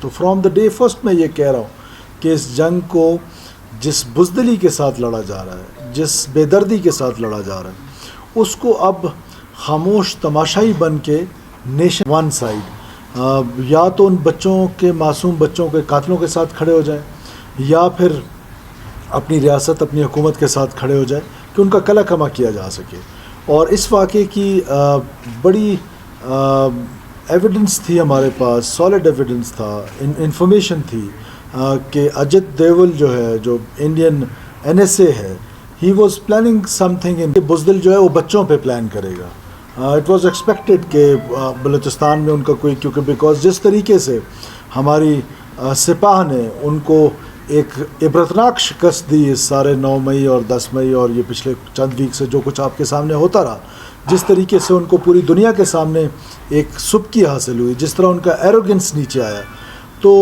تو from the day first میں یہ کہہ رہا ہوں کہ اس جنگ کو جس بزدلی کے ساتھ لڑا جا رہا ہے، جس بے دردی کے ساتھ لڑا جا رہا ہے، اس کو اب خاموش تماشائی بن کے نیشن ون سائڈ یا تو ان بچوں کے، معصوم بچوں کے قاتلوں کے ساتھ کھڑے ہو جائیں، یا پھر اپنی ریاست، اپنی حکومت کے ساتھ کھڑے ہو جائیں کہ ان کا کلا کما کیا جا سکے۔ اور اس واقعے کی بڑی ایویڈنس تھی ہمارے پاس، سالڈ ایویڈنس تھا، انفارمیشن تھی کہ اجت دیول جو ہے، جو انڈین NSA ہے، he was planning some thing, بزدل جو ہے وہ بچوں پہ پلان کرے گا۔ اٹ واز ایکسپیکٹڈ کہ بلوچستان میں ان کا کوئی، کیونکہ بیکاز جس طریقے سے ہماری سپاہ نے ان کو ایک عبرتناک شکست دی اس سارے 9 مئی اور 10 مئی اور یہ پچھلے چند ویک سے جو کچھ آپ کے سامنے ہوتا رہا، جس طریقے سے ان کو پوری دنیا کے سامنے ایک سبکی حاصل ہوئی، جس طرح ان کا ایروگنس نیچے آیا، تو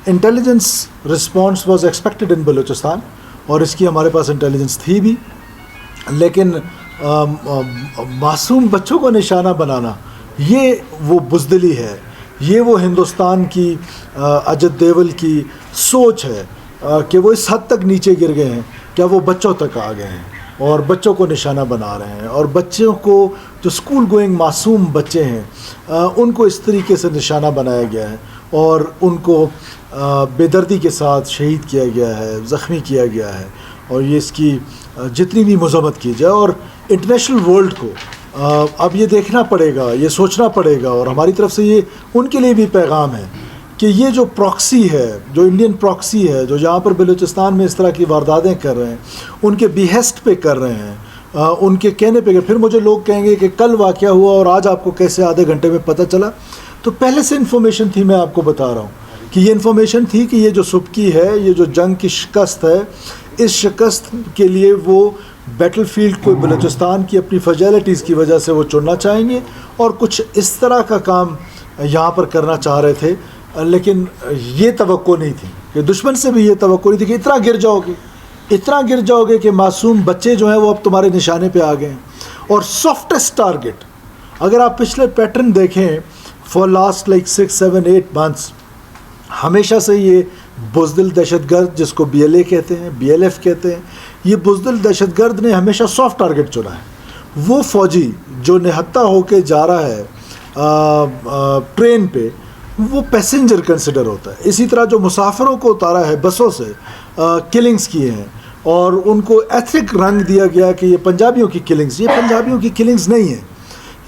intelligence response was expected in Balochistan, اور اس کی ہمارے پاس انٹیلیجنس تھی بھی۔ لیکن معصوم بچوں کو نشانہ بنانا، یہ وہ بزدلی ہے، یہ وہ ہندوستان کی اجت دیول کی سوچ ہے کہ وہ اس حد تک نیچے گر گئے ہیں، کیا وہ بچوں تک آ گئے ہیں اور بچوں کو نشانہ بنا رہے ہیں، اور بچوں کو جو اسکول گوئنگ معصوم بچے ہیں ان کو اس طریقے سے نشانہ بنایا گیا ہے، اور ان کو بے دردی کے ساتھ شہید کیا گیا ہے، زخمی کیا گیا ہے۔ اور یہ اس کی جتنی بھی مذمت کی جائے، اور انٹرنیشنل ورلڈ کو اب یہ دیکھنا پڑے گا، یہ سوچنا پڑے گا، اور ہماری طرف سے یہ ان کے لیے بھی پیغام ہے کہ یہ جو پراکسی ہے، جو انڈین پراکسی ہے، جو یہاں پر بلوچستان میں اس طرح کی وارداتیں کر رہے ہیں، ان کے بیہسٹ پہ کر رہے ہیں، ان کے کہنے پہ، پھر مجھے لوگ کہیں گے کہ کل واقعہ ہوا اور آج آپ کو کیسے آدھے گھنٹے میں پتہ چلا؟ تو پہلے سے انفارمیشن تھی، میں آپ کو بتا رہا ہوں کہ یہ انفارمیشن تھی کہ یہ جو سبکی ہے، یہ جو جنگ کی شکست ہے، اس شکست کے لیے وہ بیٹل فیلڈ کو بلوچستان کی اپنی فیجیلٹیز کی وجہ سے وہ چننا چاہیں گے، اور کچھ اس طرح کا کام یہاں پر کرنا چاہ رہے تھے۔ لیکن یہ توقع نہیں تھی کہ دشمن سے بھی یہ توقع نہیں تھی کہ اتنا گر جاؤ گے، اتنا گر جاؤ گے کہ معصوم بچے جو ہیں وہ اب تمہارے نشانے پہ آ گئے ہیں۔ اور سافٹسٹ ٹارگٹ، اگر آپ پچھلے پیٹرن دیکھیں فار لاسٹ لائک 6, 7, 8 months، ہمیشہ سے یہ بزدل دہشت گرد، جس کو BLA کہتے ہیں، BLF کہتے ہیں، یہ بزدل دہشت گرد نے ہمیشہ سافٹ ٹارگٹ چنا ہے۔ وہ فوجی جو نہتہ ہو کے جا رہا ہے ٹرین پہ، وہ پیسنجر کنسیڈر ہوتا ہے۔ اسی طرح جو مسافروں کو اتارا ہے بسوں سے، کلنگز کیے ہیں، اور ان کو ایتھنک رنگ دیا گیا کہ یہ پنجابیوں کی کلنگز، یہ پنجابیوں کی کلنگز نہیں ہیں،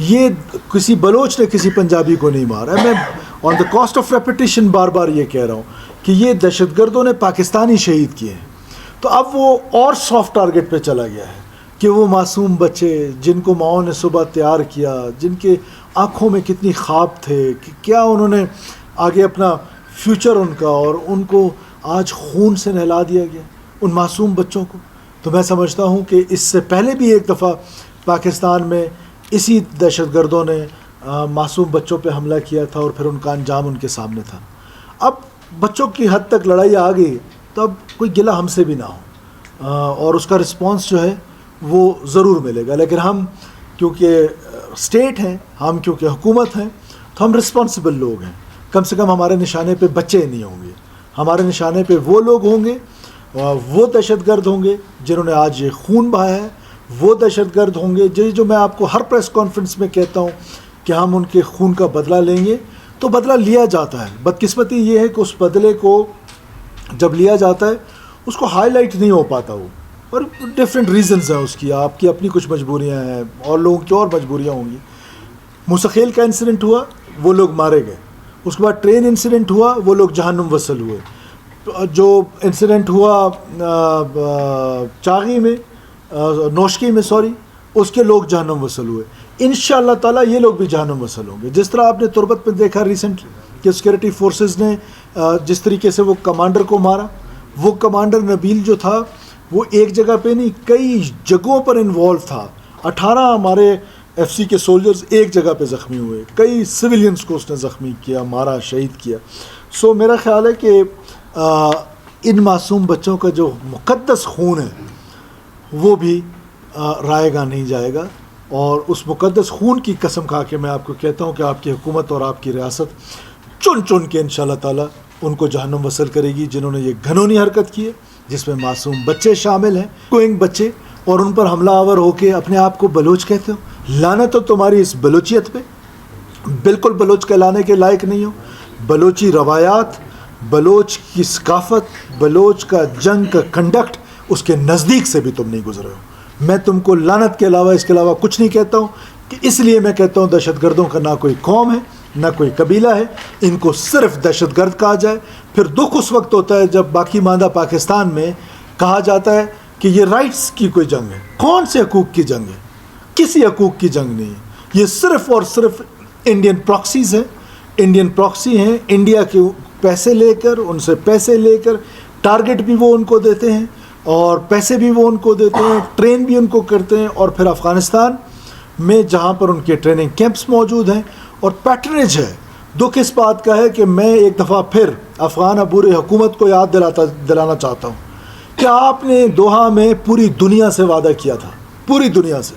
یہ کسی بلوچ نے کسی پنجابی کو نہیں مارا ہے۔ میں آن دا کاسٹ آف ریپیٹیشن بار بار یہ کہہ رہا ہوں کہ یہ دہشت گردوں نے پاکستانی شہید کیے ہیں۔ تو اب وہ اور سافٹ ٹارگٹ پہ چلا گیا ہے کہ وہ معصوم بچے جن کو ماؤں نے صبح تیار کیا، جن کے آنکھوں میں کتنی خواب تھے کہ کیا انہوں نے آگے اپنا فیوچر ان کا، اور ان کو آج خون سے نہلا دیا گیا، ان معصوم بچوں کو۔ تو میں سمجھتا ہوں کہ اس سے پہلے بھی ایک دفعہ پاکستان میں اسی دہشت گردوں نے معصوم بچوں پہ حملہ کیا تھا، اور پھر ان کا انجام ان کے سامنے تھا۔ اب بچوں کی حد تک لڑائی آ گئی تو اب کوئی گلہ ہم سے بھی نہ ہو، اور اس کا رسپانس جو ہے وہ ضرور ملے گا۔ لیکن ہم کیونکہ اسٹیٹ ہیں، ہم کیونکہ حکومت ہیں، تو ہم رسپانسبل لوگ ہیں۔ کم سے کم ہمارے نشانے پہ بچے نہیں ہوں گے، ہمارے نشانے پہ وہ لوگ ہوں گے، وہ دہشت گرد ہوں گے جنہوں نے آج یہ خون بہایا ہے، وہ دہشت گرد ہوں گے جو میں آپ کو ہر پریس کانفرنس میں کہتا ہوں کہ ہم ان کے خون کا بدلہ لیں گے۔ تو بدلہ لیا جاتا ہے، بدقسمتی یہ ہے کہ اس بدلے کو جب لیا جاتا ہے اس کو ہائی لائٹ نہیں ہو پاتا، وہ اور ڈفرینٹ ریزنز ہیں اس کی، آپ کی اپنی کچھ مجبوریاں ہیں، اور لوگوں کی اور مجبوریاں ہوں گی۔ موسیخیل کا انسیڈنٹ ہوا، وہ لوگ مارے گئے، اس کے بعد ٹرین انسیڈنٹ ہوا، وہ لوگ جہنم وصل ہوئے۔ جو انسیڈنٹ ہوا چاغی میں، نوشکی میں سوری، اس کے لوگ جہنم وصل ہوئے۔ انشاءاللہ تعالیٰ یہ لوگ بھی جہنم وصل ہوں گے۔ جس طرح آپ نے تربت میں دیکھا ریسنٹلی کہ سیکورٹی فورسز نے جس طریقے سے وہ کمانڈر کو مارا، وہ کمانڈر نبیل جو تھا وہ ایک جگہ پہ نہیں، کئی جگہوں پر انوالو تھا۔ 18 ہمارے FC کے سولجرز ایک جگہ پہ زخمی ہوئے، کئی سویلینز کو اس نے زخمی کیا، مارا، شہید کیا۔ سو میرا خیال ہے کہ ان معصوم بچوں کا جو مقدس خون ہے وہ بھی رائے گا نہیں جائے گا، اور اس مقدس خون کی قسم کھا کے میں آپ کو کہتا ہوں کہ آپ کی حکومت اور آپ کی ریاست چن چن کے انشاءاللہ تعالی ان کو جہنم وصل کرے گی جنہوں نے یہ گھنونی حرکت کی ہے جس میں معصوم بچے شامل ہیں، گوئنگ بچے، اور ان پر حملہ آور ہو کے اپنے آپ کو بلوچ کہتے ہو۔ لعنت تو تمہاری اس بلوچیت پہ، بالکل بلوچ کہلانے کے لائق نہیں ہو۔ بلوچی روایات، بلوچ کی ثقافت، بلوچ کا جنگ کا کنڈکٹ، اس کے نزدیک سے بھی تم نہیں گزرے ہو۔ میں تم کو لعنت کے علاوہ اس کے علاوہ کچھ نہیں کہتا ہوں، کہ اس لیے میں کہتا ہوں دہشت گردوں کا نہ کوئی قوم ہے نہ کوئی قبیلہ ہے، ان کو صرف دہشت گرد کہا جائے۔ پھر دکھ اس وقت ہوتا ہے جب باقی ماندہ پاکستان میں کہا جاتا ہے کہ یہ رائٹس کی کوئی جنگ ہے۔ کون سے حقوق کی جنگ ہے؟ کسی حقوق کی جنگ نہیں ہے، یہ صرف اور صرف انڈین پراکسیز ہیں، انڈین پراکسی ہیں، انڈیا کے پیسے لے کر، ان سے پیسے لے کر، ٹارگٹ بھی وہ ان کو دیتے ہیں اور پیسے بھی وہ ان کو دیتے ہیں، ٹرین بھی ان کو کرتے ہیں، اور پھر افغانستان میں جہاں پر ان کے ٹریننگ کیمپس موجود ہیں اور پیٹرنیج ہے۔ دکھ اس بات کا ہے کہ میں ایک دفعہ پھر افغان عبور حکومت کو یاد دلانا چاہتا ہوں کہ آپ نے دوحہ میں پوری دنیا سے وعدہ کیا تھا، پوری دنیا سے،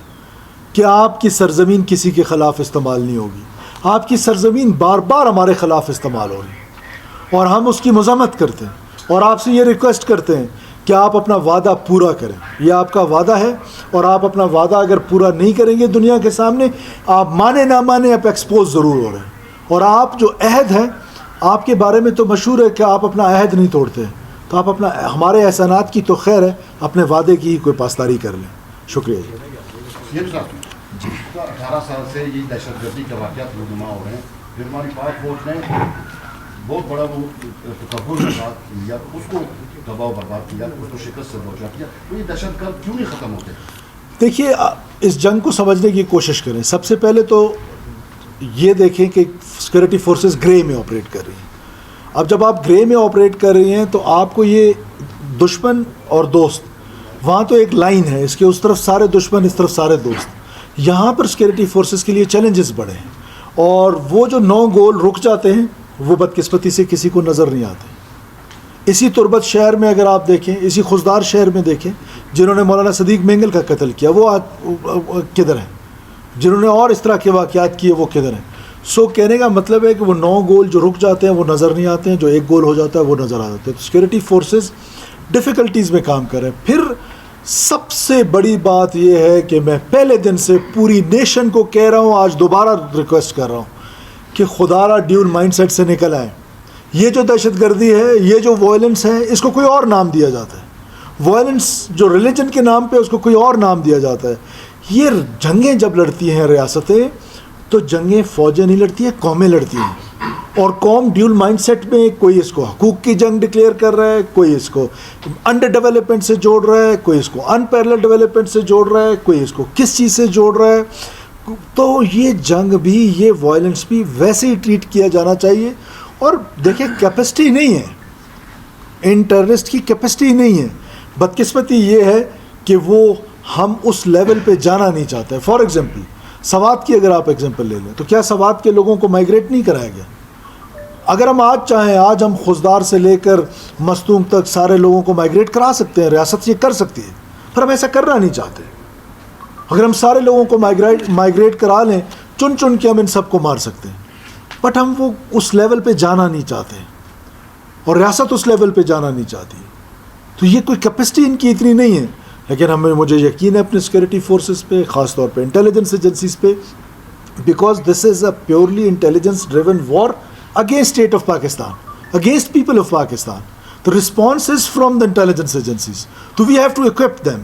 کہ آپ کی سرزمین کسی کے خلاف استعمال نہیں ہوگی۔ آپ کی سرزمین بار بار ہمارے خلاف استعمال ہو رہی ہے اور ہم اس کی مذمت کرتے ہیں اور آپ سے یہ ریکویسٹ کرتے ہیں کہ آپ اپنا وعدہ پورا کریں۔ یہ آپ کا وعدہ ہے اور آپ اپنا وعدہ اگر پورا نہیں کریں گے دنیا کے سامنے، آپ مانے نہ مانے آپ ایکسپوز ضرور ہو رہے ہیں۔ اور آپ جو عہد ہے، آپ کے بارے میں تو مشہور ہے کہ آپ اپنا عہد نہیں توڑتے ہیں، تو آپ اپنا، ہمارے احسانات کی تو خیر ہے، اپنے وعدے کی ہی کوئی پاسداری کر لیں۔ شکریہ جی۔ 18 سال سے یہ دہشت گردی کے واقعات رونما ہو رہے ہیں، پھر ہماری پاک فوج نے بہت بڑا وہ تکبر کے ساتھ لیا، اس کو تباہ و برباد کیا، اس کو شکست سے دوچار کیا۔ تو یہ دہشت گرد کیوں نہیں ختم ہوتے؟ دیکھیے، اس جنگ کو سمجھنے کی کوشش کریں۔ سب سے پہلے تو یہ دیکھیں کہ سیکورٹی فورسز گرے میں آپریٹ کر رہی ہیں۔ اب جب آپ گرے میں آپریٹ کر رہی ہیں تو آپ کو یہ دشمن اور دوست، وہاں تو ایک لائن ہے، اس کے اس طرف سارے دشمن، اس طرف سارے دوست۔ یہاں پر سیکورٹی فورسز کے لیے چیلنجز بڑے ہیں، اور وہ جو 9 گول رک جاتے ہیں وہ بدقسمتی سے کسی کو نظر نہیں آتے۔ اسی تربت شہر میں اگر آپ دیکھیں، اسی خضدار شہر میں دیکھیں، جنہوں نے مولانا صدیق مینگل کا قتل کیا وہ کدھر ہیں؟ جنہوں نے اور اس طرح کے واقعات کیے وہ کدھر ہیں؟ سو کہنے کا مطلب ہے کہ وہ 9 گول جو رک جاتے ہیں وہ نظر نہیں آتے ہیں، جو 1 گول ہو جاتا ہے وہ نظر آ جاتے ہیں۔ تو سیکورٹی فورسز ڈیفیکلٹیز میں کام کر رہے ہیں۔ پھر سب سے بڑی بات یہ ہے کہ میں پہلے دن سے پوری نیشن کو کہہ رہا ہوں، آج دوبارہ ریکویسٹ کر رہا ہوں کہ خدا را ڈیول مائنڈ سیٹ سے نکل آئیں۔ یہ جو دہشت گردی ہے، یہ جو وائلنس ہے، اس کو کوئی اور نام دیا جاتا ہے۔ وائلنس جو ریلیجن کے نام پہ، اس کو کوئی اور نام دیا جاتا ہے۔ یہ جنگیں جب لڑتی ہیں ریاستیں، تو جنگیں فوجیں نہیں لڑتی ہیں، قومیں لڑتی ہیں، اور قوم ڈیول مائنڈ سیٹ میں کوئی اس کو حقوق کی جنگ ڈکلیئر کر رہا ہے، کوئی اس کو انڈر ڈیولپمنٹ سے جوڑ رہا ہے، کوئی اس کو ان پیرلل ڈیولپمنٹ سے جوڑ رہا ہے، کوئی اس کو کس چیز سے جوڑ رہا ہے۔ تو یہ جنگ بھی، یہ وائلنس بھی ویسے ہی ٹریٹ کیا جانا چاہیے۔ اور دیکھیں، کیپیسٹی نہیں ہے، ان ٹیررسٹ کی کیپیسٹی نہیں ہے۔ بدقسمتی یہ ہے کہ وہ ہم اس لیول پہ جانا نہیں چاہتے۔ فار ایگزامپل سوات کی اگر آپ ایگزامپل لے لیں، تو کیا سوات کے لوگوں کو مائیگریٹ نہیں کرایا گیا؟ اگر ہم آج چاہیں، آج ہم خضدار سے لے کر مستونگ تک سارے لوگوں کو مائیگریٹ کرا سکتے ہیں، ریاست یہ کر سکتی ہے، پر ہم ایسا کرنا نہیں چاہتے۔ اگر ہم سارے لوگوں کو مائیگریٹ کرا لیں، چن چن کے ہم ان سب کو مار سکتے ہیں، بٹ ہم وہ اس لیول پہ جانا نہیں چاہتے، اور ریاست اس لیول پہ جانا نہیں چاہتی۔ تو یہ کوئی کیپیسٹی ان کی اتنی نہیں ہے، لیکن مجھے یقین ہے اپنے سیکورٹی فورسز پہ، خاص طور پہ انٹیلیجنس ایجنسیز پہ، because this is a purely intelligence driven war against state of Pakistan, against people of Pakistan. The response is from the intelligence agencies. So we have to equip them.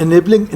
enabling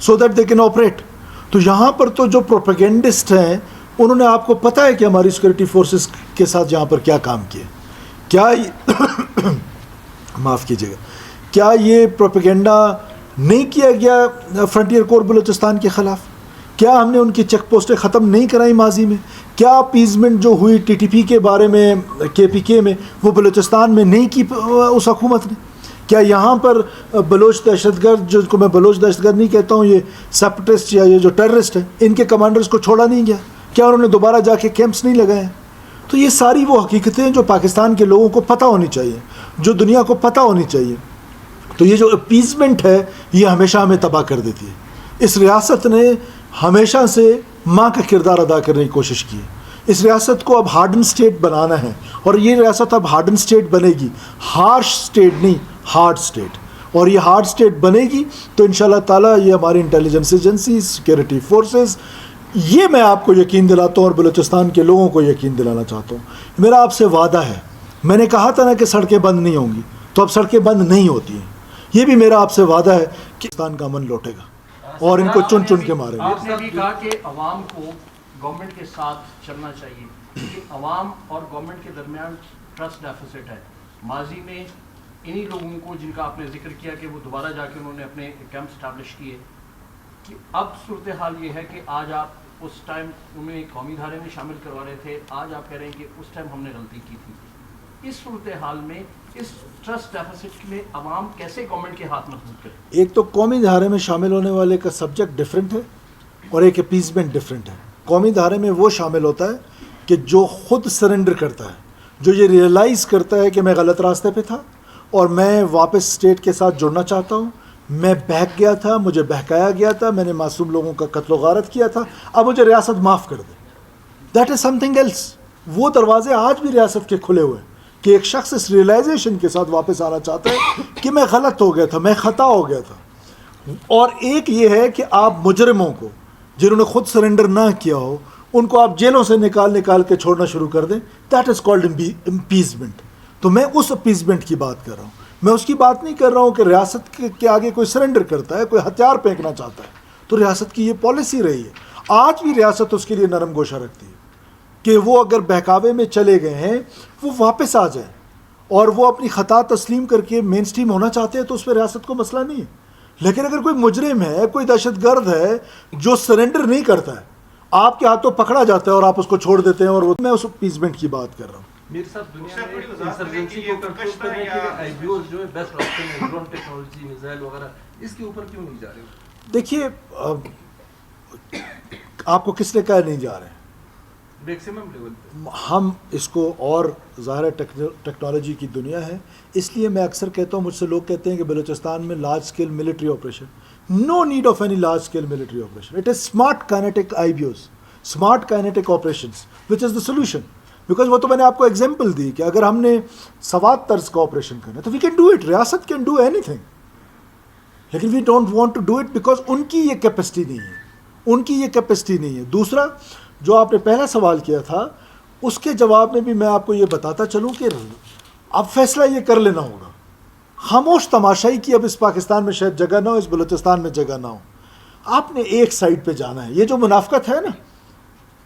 so that they can operate. تو یہاں پر تو جو پروپیگنڈسٹ ہیں، انہوں نے آپ کو پتہ ہے کہ ہماری سیکورٹی فورسز کے ساتھ یہاں پر کیا کام کیے، کیا معاف کیجیے گا، کیا یہ پروپیگنڈا نہیں کیا گیا فرنٹیئر کور بلوچستان کے خلاف؟ کیا ہم نے ان کی چیک پوسٹیں ختم نہیں کرائی ماضی میں؟ کیا اپیزمنٹ جو ہوئی ٹی ٹی پی کے بارے میں، کے پی کے میں، وہ بلوچستان میں نہیں کی اس حکومت نے؟ کیا یہاں پر بلوچ دہشت گرد، جن کو میں بلوچ دہشت گرد نہیں کہتا ہوں، یہ سیپریٹسٹ یا یہ جو ٹیررسٹ ہیں، ان کے کمانڈرز کو چھوڑا نہیں گیا؟ کیا انہوں نے دوبارہ جا کے کیمپس نہیں لگائے؟ تو یہ ساری وہ حقیقتیں جو پاکستان کے لوگوں کو پتہ ہونی چاہیے، جو دنیا کو پتہ ہونی چاہیے۔ تو یہ جو اپیزمنٹ ہے، یہ ہمیشہ ہمیں تباہ کر دیتی ہے۔ اس ریاست نے ہمیشہ سے ماں کا کردار ادا کرنے کی کوشش کی ہے۔ اس ریاست کو اب ہارڈن اسٹیٹ بنانا ہے، اور یہ ریاست اب ہارڈن اسٹیٹ بنے گی، ہارش اسٹیٹ نہیں، ہارڈ اسٹیٹ. اور یہ ہارڈ اسٹیٹ بنے گی تو انشاءاللہ تعالیٰ یہ ہماری انٹیلیجنس ایجنسی، سیکورٹی فورسز، یہ میں آپ کو یقین دلاتا ہوں اور بلوچستان کے لوگوں کو یقین دلانا چاہتا ہوں. میرا آپ سے وعدہ ہے، میں نے کہا تھا نا کہ سڑکیں بند نہیں ہوں گی، تو اب سڑکیں بند نہیں ہوتی ہیں. یہ بھی میرا آپ سے وعدہ ہے کہ پاکستان کا امن لوٹے گا اور ان کو چن چن کے ماریں گے. آپ نے بھی کہا کہ عوام کو گورنمنٹ کے ساتھ چلنا چاہیے، کیونکہ عوام اور گورنمنٹ کے درمیان ٹرسٹ ڈیفیسٹ ہے. ماضی میں انہی لوگوں کو جن کا آپ نے ذکر کیا کہ وہ دوبارہ جا کے انہوں نے اپنے کیمپ اسٹیبلش کیے، کہ اب صورتحال یہ ہے کہ آج آپ اس ٹائم انہیں قومی دھارے میں شامل کروا رہے تھے، آج آپ کہہ رہے ہیں کہ اس ٹائم ہم نے غلطی کی تھی. اس صورتحال میں اس ٹرسٹ ڈیفیسٹ میں عوام کیسے گورنمنٹ کے ہاتھ مضبوط کرے؟ ایک تو قومی دھارے میں شامل ہونے والے کا سبجیکٹ ڈفرینٹ ہے اور ایک اپیزمنٹ ڈفرینٹ ہے. قومی دھارے میں وہ شامل ہوتا ہے کہ جو خود سرنڈر کرتا ہے، جو یہ ریئلائز کرتا ہے کہ میں غلط راستے پہ تھا اور میں واپس اسٹیٹ کے ساتھ جڑنا چاہتا ہوں، میں بہک گیا تھا، مجھے بہکایا گیا تھا، میں نے معصوم لوگوں کا قتل و غارت کیا تھا، اب مجھے ریاست معاف کر دے. That is something else. وہ دروازے آج بھی ریاست کے کھلے ہوئے ہیں کہ ایک شخص اس ریئلائزیشن کے ساتھ واپس آنا چاہتا ہے کہ میں غلط ہو گیا تھا، میں خطا ہو گیا تھا. اور ایک یہ ہے کہ آپ مجرموں کو جنہوں نے خود سرنڈر نہ کیا ہو ان کو آپ جیلوں سے نکال کے چھوڑنا شروع کر دیں. That is called appeasement. تو میں اس اپیزمنٹ کی بات کر رہا ہوں. میں اس کی بات نہیں کر رہا ہوں کہ ریاست کے آگے کوئی سرنڈر کرتا ہے، کوئی ہتھیار پھینکنا چاہتا ہے. تو ریاست کی یہ پالیسی رہی ہے، آج بھی ریاست اس کے لیے نرم گوشہ رکھتی ہے کہ وہ اگر بہکاوے میں چلے گئے ہیں وہ واپس آ جائیں اور وہ اپنی خطا تسلیم کر کے مین سٹریم ہونا چاہتے ہیں تو اس پہ ریاست کو مسئلہ نہیں ہے. لیکن اگر کوئی مجرم ہے، کوئی دہشت گرد ہے جو سرنڈر نہیں کرتا ہے، آپ کے ہاتھوں پکڑا جاتا ہے اور آپ اس کو چھوڑ دیتے ہیں، اور وہ میں اس اپیزمنٹ کی بات کر رہا ہوں. میر صاحب دنیا میں انسرجنسی کو کنٹرول کرنے کے لیے آئی بی اوز جو ہے بیسٹ راستے میں ڈرون ٹیکنالوجی، میزائل وغیرہ، اس کے اوپر کیوں نہیں جا رہے؟ دیکھیے آپ کو کس نے کہا نہیں جا رہے ہیں؟ میکسیمم لیول پہ ہم اس کو، اور ظاہر ٹیکنالوجی کی دنیا ہے، اس لیے میں اکثر کہتا ہوں، مجھ سے لوگ کہتے ہیں کہ بلوچستان میں large scale military operation. No need of any large scale military operation. It is smart kinetic I B Os, smart kinetic operations which is the solution. Because وہ تو میں نے آپ کو ایگزامپل دی کہ اگر ہم نے سوات طرز کا آپریشن کرنا ہے تو وی کین ڈو اٹ. ریاست کین ڈو اینی تھنگ، لیکن we don't want to do it because ان کی یہ کیپیسٹی نہیں ہے، ان کی یہ کیپیسٹی نہیں ہے. دوسرا جو آپ نے پہلا سوال کیا تھا، اس کے جواب میں بھی میں آپ کو یہ بتاتا چلوں کہ اب فیصلہ یہ کر لینا ہوگا. خاموش تماشائی کی اب اس پاکستان میں شاید جگہ نہ ہو، اس بلوچستان میں جگہ نہ ہو. آپ نے ایک سائڈ پہ جانا ہے. یہ جو منافقت ہے نا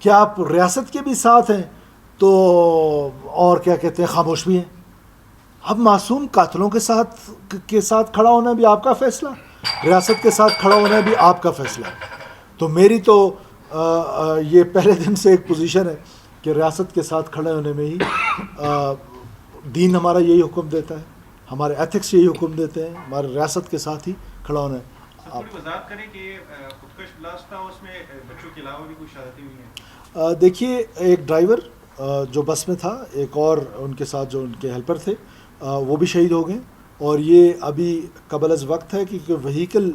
کہ آپ ریاست کے بھی ساتھ ہیں تو اور کیا کہتے ہیں خاموش بھی ہیں. اب معصوم قاتلوں کے ساتھ کھڑا ہونا بھی آپ کا فیصلہ، ریاست کے ساتھ کھڑا ہونا بھی آپ کا فیصلہ. تو میری تو یہ پہلے دن سے ایک پوزیشن ہے کہ ریاست کے ساتھ کھڑے ہونے میں ہی دین ہمارا یہی حکم دیتا ہے، ہمارے ایتھکس یہی حکم دیتے ہیں، ہمارے ریاست کے ساتھ ہی کھڑا ہونا ہے. تھوڑی وضاحت کریں کہ خودکش بلاسٹ تھا، اس میں بچوں کے علاوہ بھی کچھ شہادتیں ہوئی ہیں؟ دیکھیے ایک ڈرائیور جو بس میں تھا، ایک اور ان کے ساتھ جو ان کے ہیلپر تھے، وہ بھی شہید ہو گئے. اور یہ ابھی قبل از وقت ہے کیونکہ وہیکل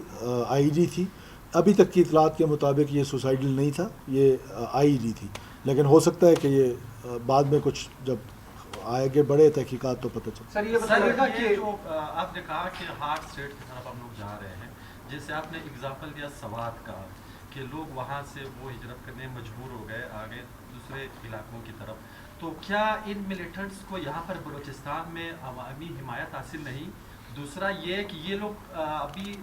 آئی ڈی تھی. ابھی تک کی اطلاعات کے مطابق یہ سوسائڈل نہیں تھا، یہ آئی ڈی تھی. لیکن ہو سکتا ہے کہ یہ بعد میں کچھ جب آگے بڑھے تحقیقات تو پتہ چلے. سر یہ بتائیے گا کہ جو آپ نے کہا کہ ہارڈ اسٹیٹ کی طرف ہم لوگ جا رہے ہیں، جیسے آپ نے اگزامپل دیا سوات کا کہ لوگ وہاں سے وہ ہجرت کرنے مجبور ہو گئے آگے دوسرے علاقوں کی طرف، تو کیا ان ملیٹنٹس کو یہاں پر بلوچستان میں عوامی حمایت حاصل نہیں؟ دوسرا یہ کہ یہ لوگ ابھی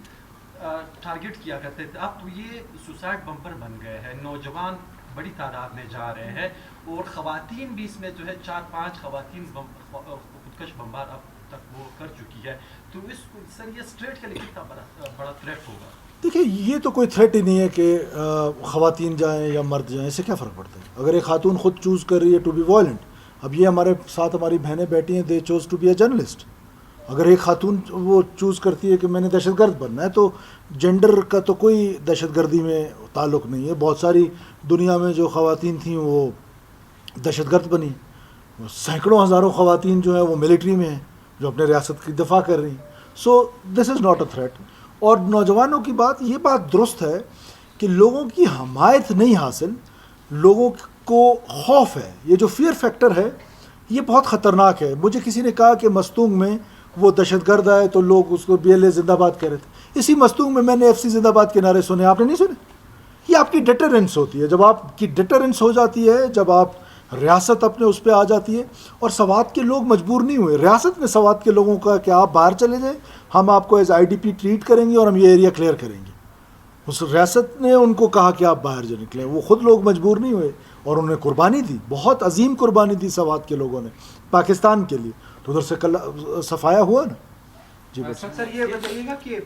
ٹارگٹ کیا کرتے تھے، اب تو یہ سوسائڈ بمپر بن گئے ہیں، نوجوان بڑی تعداد میں جا رہے ہیں اور خواتین بھی اس میں جو ہے 4-5 خواتین خودکش بمبار اب تک وہ کر چکی ہے. تو اس سر یہ اسٹریٹ کے لیے کتنا بڑا تھریٹ ہوگا؟ دیکھیے یہ تو کوئی تھریٹ ہی نہیں ہے کہ خواتین جائیں یا مرد جائیں، اس سے کیا فرق پڑتا ہے؟ اگر ایک خاتون خود چوز کر رہی ہے ٹو بی وائلنٹ، اب یہ ہمارے ساتھ ہماری بہنیں بیٹھی ہیں، they choose to be a journalist. اگر ایک خاتون وہ چوز کرتی ہے کہ میں نے دہشت گرد بننا ہے، تو جینڈر کا تو کوئی دہشت گردی میں تعلق نہیں ہے. بہت ساری دنیا میں جو خواتین تھیں وہ دہشت گرد بنی، سینکڑوں ہزاروں خواتین جو ہیں وہ ملٹری میں ہیں جو اپنے ریاست کی دفاع کر رہی ہیں. سو دس از ناٹ اے تھریٹ. اور نوجوانوں کی بات، یہ بات درست ہے کہ لوگوں کی حمایت نہیں حاصل لوگوں کو خوف ہے. یہ جو فیئر فیکٹر ہے یہ بہت خطرناک ہے. مجھے کسی نے کہا کہ مستونگ میں وہ دہشت گرد آئے تو لوگ اس کو BLA زندہ باد کہہ رہے تھے. اسی مستونگ میں میں نے FC زندہ باد کے نعرے سنے, آپ نے نہیں سنے؟ یہ آپ کی ڈیٹرنس ہوتی ہے. جب آپ کی ڈیٹرنس ہو جاتی ہے, جب آپ ریاست اپنے اس پہ آ جاتی ہے, اور سوات کے لوگ مجبور نہیں ہوئے, ریاست نے سوات کے لوگوں کا کہ آپ باہر چلے جائیں, ہم آپ کو ایز IDP ٹریٹ کریں گے اور ہم یہ ایریا کلیئر کریں گے. اس ریاست نے ان کو کہا کہ آپ باہر جو نکلیں. وہ خود لوگ مجبور نہیں ہوئے اور انہوں نے قربانی دی, بہت عظیم قربانی دی سوات کے لوگوں نے پاکستان کے لیے. تو ادھر سے کل صفایا ہوا نا. جی بس سر یہ بتائیے گا کہ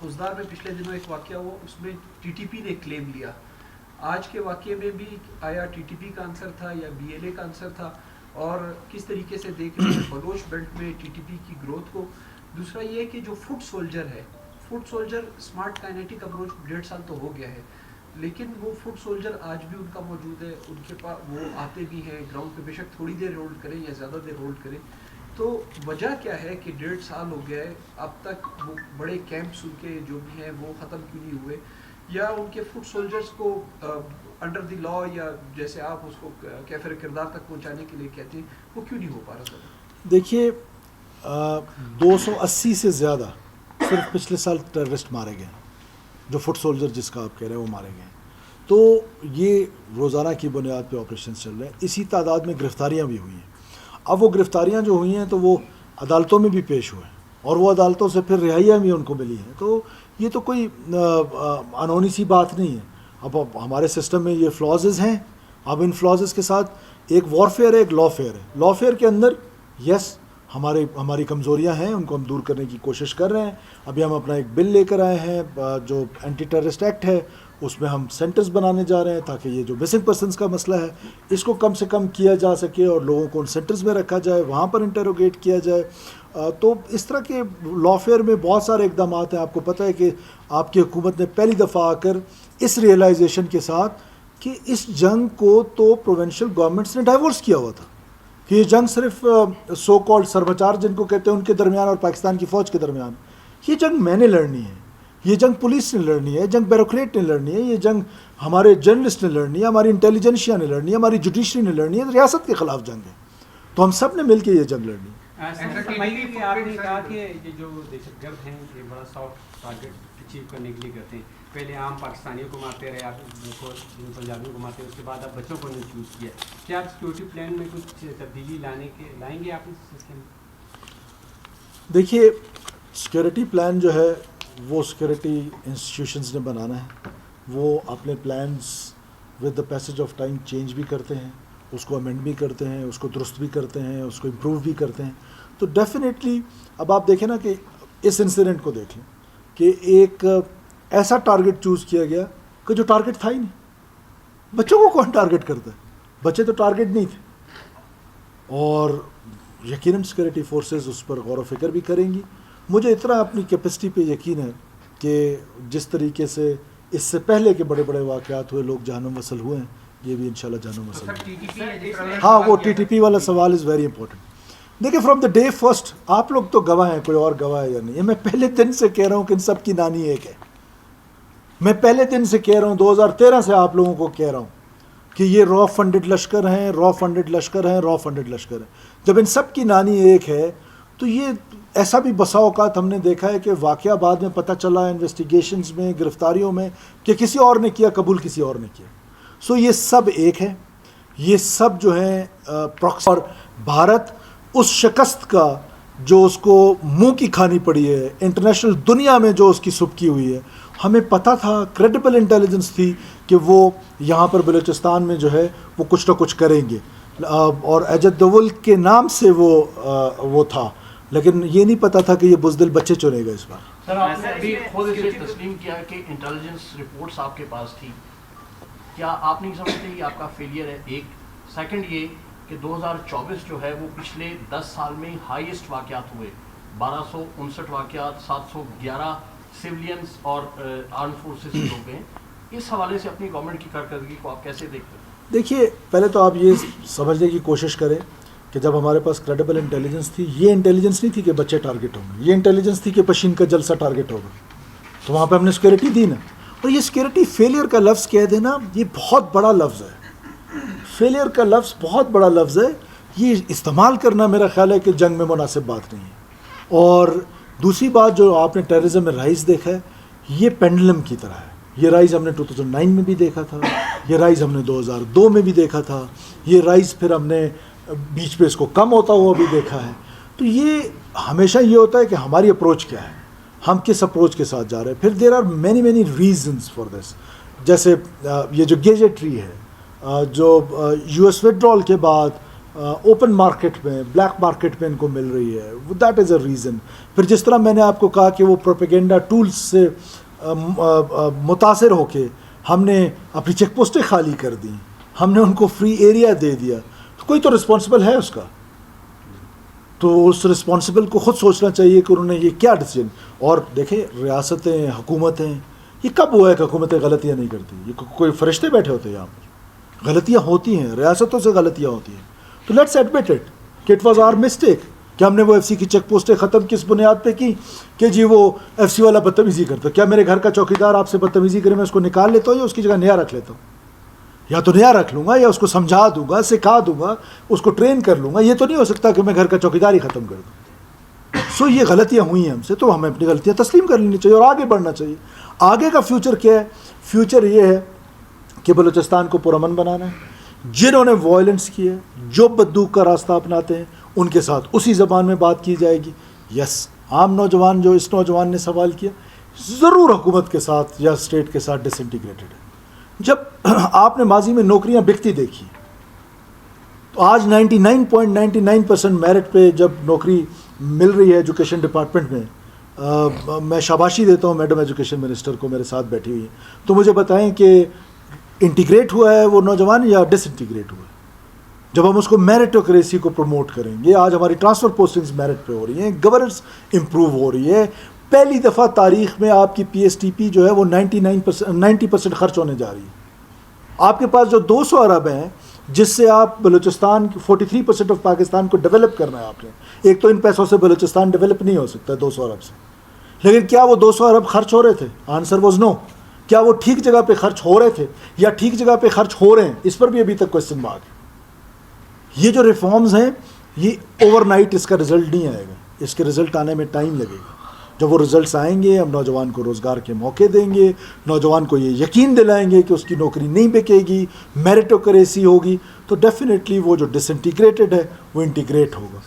حزدار میں پچھلے دنوں ایک واقعہ ہوا, اس میں TTP نے کلیم لیا. آج کے واقعے میں بھی آیا TTP کا آنسر تھا یا BLA کا آنسر تھا, اور کس طریقے سے دیکھ رہے ہیں بلوچ بیلٹ میں TTP کی گروتھ کو؟ دوسرا یہ کہ جو فٹ سولجر ہے, foot soldier smart kinetic approach 1.5 سال تو ہو گیا ہے, لیکن وہ فٹ سولجر آج بھی ان کا موجود ہے. ان کے پاس وہ آتے بھی ہیں گراؤنڈ پہ, بے شک تھوڑی دیر ہولڈ کریں یا زیادہ دیر ہولڈ کریں. تو وجہ کیا ہے کہ 1.5 سال ہو گیا ہے, اب تک وہ بڑے کیمپس ان کے جو بھی ہیں وہ ختم کیوں نہیں ہوئے, یا ان کے فٹ سولجرز کو انڈر دی لا یا جیسے آپ اس کو کیفر کردار تک پہنچانے کے لیے کہتے ہیں, وہ کیوں نہیں ہو پا رہا سر؟ دیکھیے 280 سے زیادہ صرف پچھلے سال ٹیررسٹ مارے گئے, جو فٹ سولجر جس کا آپ کہہ رہے ہیں وہ مارے گئے. تو یہ روزانہ کی بنیاد پہ آپریشنز چل رہے ہیں. اسی تعداد میں گرفتاریاں بھی ہوئی ہیں. اب وہ گرفتاریاں جو ہوئی ہیں تو وہ عدالتوں میں بھی پیش ہوئے ہیں, اور وہ عدالتوں سے پھر رہائیاں بھی ان کو ملی ہیں. تو یہ تو کوئی انہونی سی بات نہیں ہے. اب ہمارے سسٹم میں یہ فلازز ہیں. اب ان فلازز کے ساتھ ایک وارفیئر ہے, ایک لا فیئر ہے. لا فیئر کے اندر یس ہماری کمزوریاں ہیں, ان کو ہم دور کرنے کی کوشش کر رہے ہیں. ابھی ہم اپنا ایک بل لے کر آئے ہیں جو اینٹی ٹیررسٹ ایکٹ ہے, اس میں ہم سینٹرز بنانے جا رہے ہیں تاکہ یہ جو مسنگ پرسنس کا مسئلہ ہے اس کو کم سے کم کیا جا سکے اور لوگوں کو ان سینٹرز میں رکھا جائے, وہاں پر انٹروگیٹ کیا جائے. تو اس طرح کے لا فیئر میں بہت سارے اقدامات ہیں. آپ کو پتہ ہے کہ آپ کی حکومت نے پہلی دفعہ آ کر اس ریئلائزیشن کے ساتھ کہ اس جنگ کو تو پروونشل گورنمنٹس نے ڈائیورس کیا ہوا تھا, کہ یہ جنگ صرف سو کالڈ سرمچار جن کو کہتے ہیں ان کے درمیان اور پاکستان کی فوج کے درمیان. یہ جنگ میں نے لڑنی ہے, یہ جنگ پولیس نے لڑنی ہے, جنگ بیوروکریٹ نے لڑنی ہے, یہ جنگ ہمارے جرنلسٹ نے لڑنی ہے, ہماری انٹیلیجنشیا نے لڑنی ہے, ہماری جوڈیشری نے لڑنی ہے. ریاست کے خلاف جنگ ہے, تو ہم سب نے مل کے یہ جنگ لڑنی ہے. آپ نے کہا کہ یہ جو دہشت گرد ہیں یہ بڑا سافٹ ٹارگیٹ اچیو کرنے کے لیے کرتے ہیں. پہلے عام پاکستانیوں کو مارتے رہے, آپ پنجابیوں کو مارتے, اس کے بعد آپ بچوں کو نہیں چوز کیا. کیا آپ سیکورٹی پلان میں کچھ تبدیلی لائیں گے آپ اس سسٹم میں؟ دیکھیے سیکورٹی پلان جو ہے وہ سیکورٹی انسٹیٹیوشنز نے بنانا ہے. وہ اپنے plans with the passage of time change بھی کرتے ہیں, اس کو امینڈ بھی کرتے ہیں, اس کو درست بھی کرتے ہیں, اس کو امپروو بھی کرتے ہیں. تو ڈیفینیٹلی اب آپ دیکھیں نا کہ اس انسیڈنٹ کو دیکھ لیں کہ ایک ایسا ٹارگٹ چوز کیا گیا کہ جو ٹارگٹ تھا ہی نہیں. بچوں کو کون ٹارگٹ کرتا ہے؟ بچے تو ٹارگٹ نہیں تھے. اور یقیناً سیکورٹی فورسز اس پر غور و فکر بھی کریں گی. مجھے اتنا اپنی کیپیسٹی پہ یقین ہے کہ جس طریقے سے اس سے پہلے کے بڑے بڑے واقعات ہوئے, لوگ جہنم وصل ہوئے ہیں, یہ بھی انشاءاللہ جہنم وصل ہوئے. ہاں وہ TTP والا سوال از ویری امپورٹنٹ. دیکھیں فرام دا ڈے فرسٹ آپ لوگ تو گواہ ہیں, کوئی اور گواہ ہے یا نہیں, میں پہلے دن سے کہہ رہا ہوں کہ ان سب کی نانی ایک ہے. میں پہلے دن سے کہہ رہا ہوں, 2013 سے آپ لوگوں کو کہہ رہا ہوں کہ یہ را فنڈڈ لشکر ہیں, را فنڈڈ لشکر ہیں, را فنڈڈ لشکر ہیں. جب ان سب کی نانی ایک ہے تو یہ ایسا بھی بسا اوقات ہم نے دیکھا ہے کہ واقعہ بعد میں پتہ چلا انویسٹیگیشنز میں, گرفتاریوں میں, کہ کسی اور نے کیا, قبول کسی اور نے کیا. سو یہ سب ایک ہے, یہ سب جو ہیں پراکسی. اور بھارت اس شکست کا جو اس کو منہ کی کھانی پڑی ہے, انٹرنیشنل دنیا میں جو اس کی سبکی ہوئی ہے, ہمیں پتہ تھا, کریڈیبل انٹیلیجنس تھی کہ وہ یہاں پر بلوچستان میں جو ہے وہ کچھ نہ کچھ کریں گے. اور اجت دوول کے نام سے وہ تھا, لیکن یہ نہیں پتا تھا کہ یہ بزدل بچے چنے گا اس بار. سر آپ نے ابھی خود اسے تسلیم کیا کہ انٹیلیجنس رپورٹس آپ کے پاس تھی, کیا آپ نہیں سمجھتے یہ آپ کا فیلئر ہے؟ ایک سیکنڈ یہ کہ 2024 جو ہے وہ پچھلے 10 سال میں ہائیسٹ واقعات ہوئے, 1259 واقعات, 711 سولینس اور آرم فورسز کے لوگ ہیں. اس حوالے سے اپنی گورنمنٹ کی کارکردگی کو آپ کیسے دیکھتے ہیں؟ دیکھیے پہلے تو آپ یہ سمجھنے کی کوشش کریں کہ جب ہمارے پاس کریڈیبل انٹیلیجنس تھی, یہ انٹیلیجنس نہیں تھی کہ بچے ٹارگٹ ہوں گے, یہ انٹیلیجنس تھی کہ پشین کا جلسہ ٹارگٹ ہوگا. تو وہاں پہ ہم نے سیکورٹی دی نا, اور یہ سیکورٹی فیلئر کا لفظ کہہ دینا یہ بہت بڑا لفظ ہے. فیلئر کا لفظ بہت بڑا لفظ ہے. یہ استعمال کرنا میرا خیال ہے کہ جنگ میں مناسب بات نہیں ہے. اور دوسری بات جو آپ نے ٹیررزم میں رائز دیکھا ہے یہ پینڈلم کی طرح ہے. یہ رائز ہم نے 2009 میں بھی دیکھا تھا, یہ رائز ہم نے 2002 میں بھی دیکھا تھا, یہ رائز پھر ہم نے بیچ پہ اس کو کم ہوتا ہوا بھی دیکھا ہے. تو یہ ہمیشہ یہ ہوتا ہے کہ ہماری اپروچ کیا ہے, ہم کس اپروچ کے ساتھ جا رہے ہیں. پھر there are many reasons for this. جیسے یہ جو گیجٹری ہے جو یو ایس وڈرال کے بعد اوپن مارکیٹ میں بلیک مارکیٹ میں ان کو مل رہی ہے, دیٹ از اے ریزن. پھر جس طرح میں نے آپ کو کہا کہ وہ پروپیگنڈا ٹولز سے متاثر ہو کے ہم نے اپنی چیک پوسٹیں خالی کر دیں, ہم نے ان کو فری ایریا دے دیا, تو کوئی تو رسپانسبل ہے اس کا. تو اس رسپانسبل کو خود سوچنا چاہیے کہ انہوں نے یہ کیا ڈیسیجن. اور دیکھیں ریاستیں حکومتیں یہ کب ہوا ہے کہ حکومتیں غلطیاں نہیں کرتی؟ یہ کوئی فرشتے بیٹھے ہوتے ہیں یہاں پر؟ غلطیاں ہوتی ہیں, ریاستوں سے غلطیاں ہوتی ہیں. تو لیٹس ایڈمٹ اٹ کہ اٹ واز آور مسٹیک کہ ہم نے وہ ایف سی کی چیک پوسٹیں ختم کس بنیاد پہ کی کہ جی وہ ایف سی والا بدتمیزی کرتا. کیا میرے گھر کا چوکیدار آپ سے بدتمیزی کرے میں اس کو نکال لیتا ہوں یا اس کی جگہ نیا رکھ لیتا ہوں؟ یا تو نیا رکھ لوں گا یا اس کو سمجھا دوں گا, سکھا دوں گا, اس کو ٹرین کر لوں گا. یہ تو نہیں ہو سکتا کہ میں گھر کا چوکیدار ہی ختم کر دوں. سو یہ غلطیاں ہوئی ہیں ہم سے, تو ہمیں اپنی غلطیاں تسلیم کر لینی چاہیے اور آگے بڑھنا چاہیے. آگے کا فیوچر کیا ہے؟ فیوچر یہ ہے کہ بلوچستان کو پرامن بنانا ہے. جنہوں نے وائلنس کی ہے, جو بدوک کا راستہ اپناتے ہیں, ان کے ساتھ اسی زبان میں بات کی جائے گی. یس, عام نوجوان جو اس نوجوان نے سوال کیا ضرور حکومت کے ساتھ یا اسٹیٹ کے ساتھ ڈس انٹیگریٹڈ ہے. جب آپ نے ماضی میں نوکریاں بکتی دیکھی تو آج 99.99% میرٹ پہ جب نوکری مل رہی ہے ایجوکیشن ڈپارٹمنٹ میں, میں شاباشی دیتا ہوں میڈم ایجوکیشن منسٹر کو, میرے ساتھ بیٹھی ہوئی ہیں. تو مجھے بتائیں کہ انٹیگریٹ ہوا ہے وہ نوجوان یا ڈس انٹیگریٹ ہوا ہے؟ جب ہم اس کو میرٹوکریسی کو پروموٹ کریں گے, آج ہماری ٹرانسفر پوسٹنگز میرٹ پہ ہو رہی ہیں, گورننس امپروو ہو رہی ہے. پہلی دفعہ تاریخ میں آپ کی پی ایس ٹی پی جو ہے وہ 90% خرچ ہونے جا رہی ہے. آپ کے پاس جو 200 ارب ہیں جس سے آپ بلوچستان کی 43% آف پاکستان کو ڈیولپ کرنا ہے آپ نے. ایک تو ان پیسوں سے بلوچستان ڈیولپ نہیں ہو سکتا 200 ارب سے, لیکن کیا وہ 200 ارب خرچ ہو رہے تھے؟ Answer was no. کیا وہ ٹھیک جگہ پہ خرچ ہو رہے تھے یا ٹھیک جگہ پہ خرچ ہو رہے ہیں؟ اس پر بھی ابھی تک کوسچن مارک ہے. یہ جو ریفارمز ہیں یہ اوور نائٹ اس کا رزلٹ نہیں آئے گا, اس کے رزلٹ آنے میں ٹائم لگے گا. جب وہ رزلٹس آئیں گے ہم نوجوان کو روزگار کے موقع دیں گے, نوجوان کو یہ یقین دلائیں گے کہ اس کی نوکری نہیں بکے گی, میرٹوکریسی ہوگی, تو ڈیفینیٹلی وہ جو ڈس انٹیگریٹڈ ہے وہ انٹیگریٹ ہوگا.